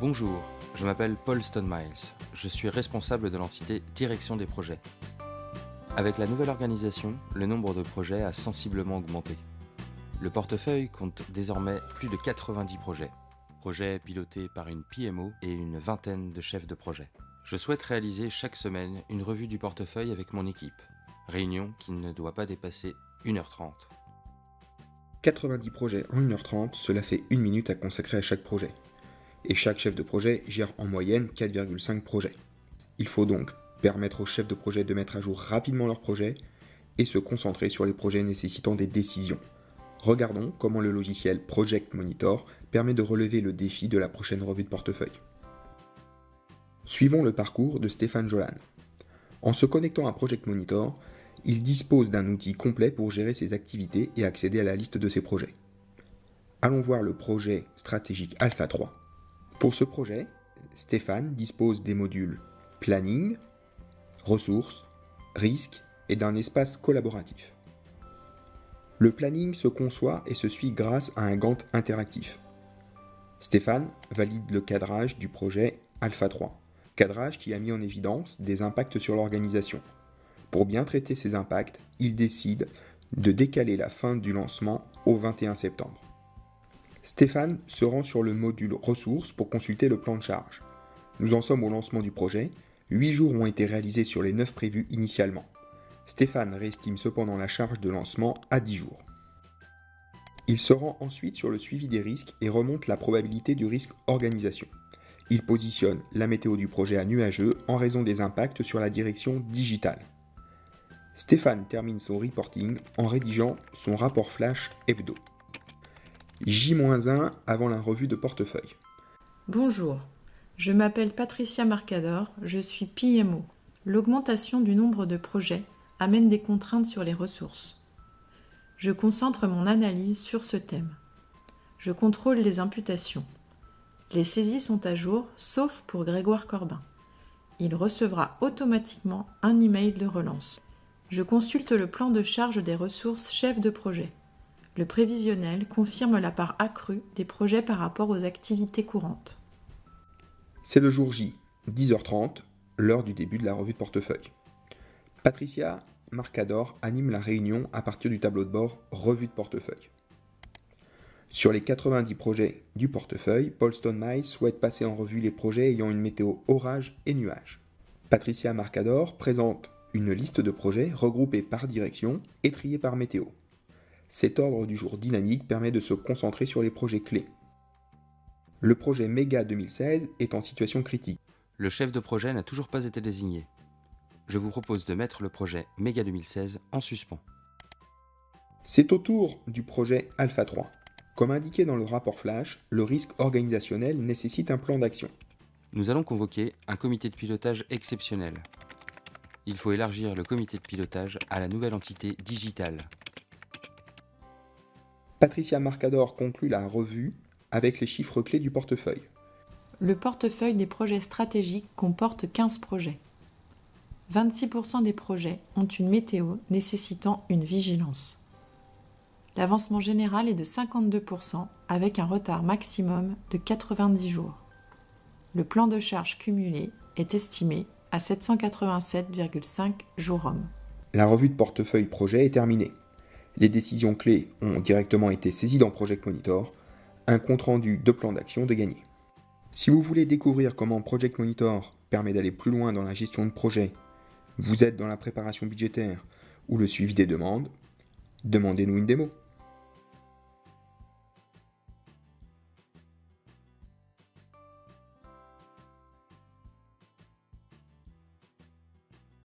Bonjour, je m'appelle Paul Stone-Miles. Je suis responsable de l'entité Direction des projets. Avec la nouvelle organisation, le nombre de projets a sensiblement augmenté. Le portefeuille compte désormais plus de 90 projets. Projets pilotés par une PMO et une vingtaine de chefs de projet. Je souhaite réaliser chaque semaine une revue du portefeuille avec mon équipe. Réunion qui ne doit pas dépasser 1h30. 90 projets en 1h30, cela fait 1 minute à consacrer à chaque projet. Et chaque chef de projet gère en moyenne 4,5 projets. Il faut donc permettre aux chefs de projet de mettre à jour rapidement leurs projets et se concentrer sur les projets nécessitant des décisions. Regardons comment le logiciel Project Monitor permet de relever le défi de la prochaine revue de portefeuille. Suivons le parcours de Stéphane Jolan. En se connectant à Project Monitor, il dispose d'un outil complet pour gérer ses activités et accéder à la liste de ses projets. Allons voir le projet stratégique Alpha 3. Pour ce projet, Stéphane dispose des modules Planning, Ressources, Risques et d'un espace collaboratif. Le planning se conçoit et se suit grâce à un Gantt interactif. Stéphane valide le cadrage du projet Alpha 3, cadrage qui a mis en évidence des impacts sur l'organisation. Pour bien traiter ces impacts, il décide de décaler la fin du lancement au 21 septembre. Stéphane se rend sur le module Ressources pour consulter le plan de charge. Nous en sommes au lancement du projet. 8 jours ont été réalisés sur les 9 prévus initialement. Stéphane réestime cependant la charge de lancement à 10 jours. Il se rend ensuite sur le suivi des risques et remonte la probabilité du risque organisation. Il positionne la météo du projet à nuageux en raison des impacts sur la direction digitale. Stéphane termine son reporting en rédigeant son rapport flash hebdo. J-1 avant la revue de portefeuille. Bonjour, je m'appelle Patricia Marcador, je suis PMO. L'augmentation du nombre de projets amène des contraintes sur les ressources. Je concentre mon analyse sur ce thème. Je contrôle les imputations. Les saisies sont à jour, sauf pour Grégoire Corbin. Il recevra automatiquement un email de relance. Je consulte le plan de charge des ressources chef de projet. Le prévisionnel confirme la part accrue des projets par rapport aux activités courantes. C'est le jour J, 10h30, l'heure du début de la revue de portefeuille. Patricia Marcador anime la réunion à partir du tableau de bord Revue de portefeuille. Sur les 90 projets du portefeuille, Paul Stone-Miles souhaite passer en revue les projets ayant une météo orage et nuages. Patricia Marcador présente une liste de projets regroupés par direction et triés par météo. Cet ordre du jour dynamique permet de se concentrer sur les projets clés. Le projet Méga 2016 est en situation critique. Le chef de projet n'a toujours pas été désigné. Je vous propose de mettre le projet Méga 2016 en suspens. C'est au tour du projet Alpha 3. Comme indiqué dans le rapport flash, le risque organisationnel nécessite un plan d'action. Nous allons convoquer un comité de pilotage exceptionnel. Il faut élargir le comité de pilotage à la nouvelle entité digitale. Patricia Marcador conclut la revue avec les chiffres clés du portefeuille. Le portefeuille des projets stratégiques comporte 15 projets. 26% des projets ont une météo nécessitant une vigilance. L'avancement général est de 52% avec un retard maximum de 90 jours. Le plan de charge cumulé est estimé à 787,5 jours hommes. La revue de portefeuille projet est terminée. Les décisions clés ont directement été saisies dans Project Monitor, un compte-rendu de plan d'action de gagné. Si vous voulez découvrir comment Project Monitor permet d'aller plus loin dans la gestion de projet, vous êtes dans la préparation budgétaire ou le suivi des demandes, demandez-nous une démo.